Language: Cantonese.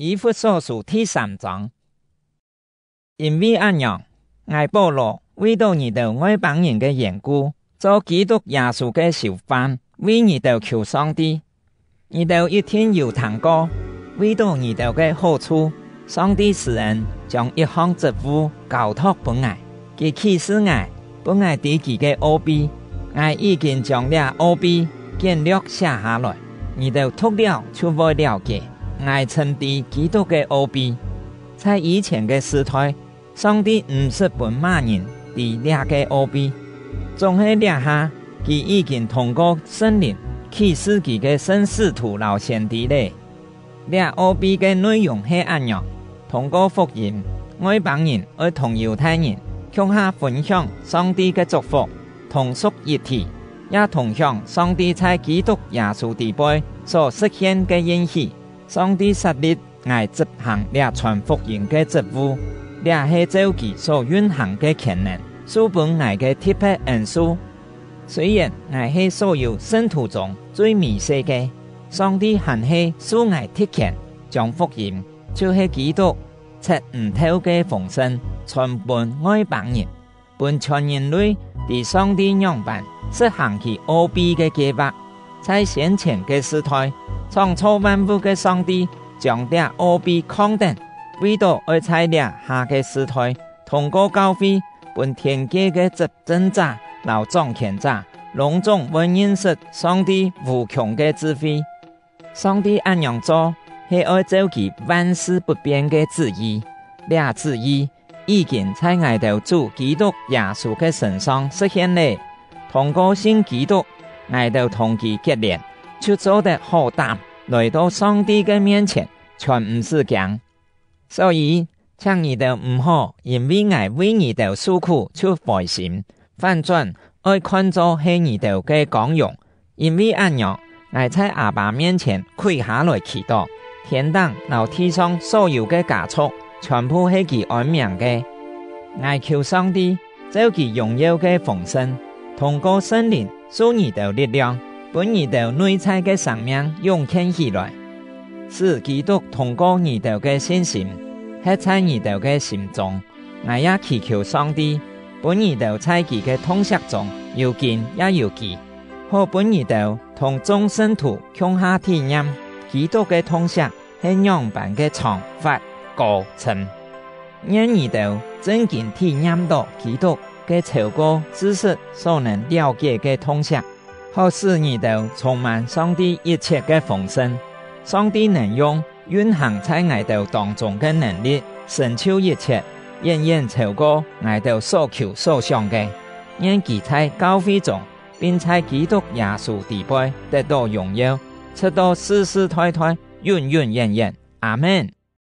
以弗所書第3章。因為這樣，我保羅為到你哋外邦人嘅緣故，做基督耶穌嘅囚犯，為你哋求上帝。你哋一定有聽過，為到你哋嘅好處，上帝施恩將一項職務交託本我，佢啟示我，本我對佢嘅奧秘，我已經將這奧秘簡略寫下來，你哋讀了就會了解。我稱之基督嘅奧秘，在以前嘅時代，上帝唔是本馬人知這個奧秘，總係這下，佢已經通過聖靈啟示佢嘅聖使徒老先知咧。這奧秘嘅內容係這樣，通過福音，外邦人而同猶太人向下分享上帝嘅祝福，同屬一體，也同享上帝在基督耶穌地位所實現嘅應許。上帝設立我執行這傳福音嘅職務，這係照佢所運行嘅權能，書本我嘅特別恩賜。雖然我係所有聖徒中最微細嘅，上帝還係賜我特權，將福音就是基督測唔透嘅豐盛傳遍外邦人，本全人類對上帝樣板實行其奧秘嘅計劃，在先前嘅時代。創造萬物嘅上帝將這奧秘擴展，為到而在這下嘅時代，通過教會本天界嘅執政者、老掌權者，隆重為認識上帝無窮嘅智慧。上帝這樣做，係愛照其萬事不變嘅旨意。這旨意已經在我哋主基督耶穌嘅身上實現了。通過信基督，我哋同其結連。就做得好膽，來到上帝嘅面前，全唔是驚。所以，請你哋唔好因為我為你哋受苦就灰心，反轉愛看作係你哋嘅光榮。因為這樣，我在阿爸面前跪下來祈禱，天堂和地上所有嘅家畜，全部係佢安命嘅。我求上帝，照佢榮耀嘅豐盛，通過聖靈賜你哋力量。本你哋內在嘅生命湧現起來，使基督通過你哋嘅信心，刻在你哋嘅心中。我也祈求上帝，本你哋在佢嘅通識中有見也有記，好本你哋同眾聖徒向下體驗基督嘅通識係樣板嘅長發高深，讓你哋真正體驗到基督嘅超過知識所能了解嘅通識。好使你哋充滿上帝一切嘅豐盛，上帝能用運行在我哋當中嘅能力，成就一切，遠遠超過我哋所求所想嘅。讓佢在教會中，並在基督耶穌地位得到榮耀，直到世世代代，永永遠遠。阿們。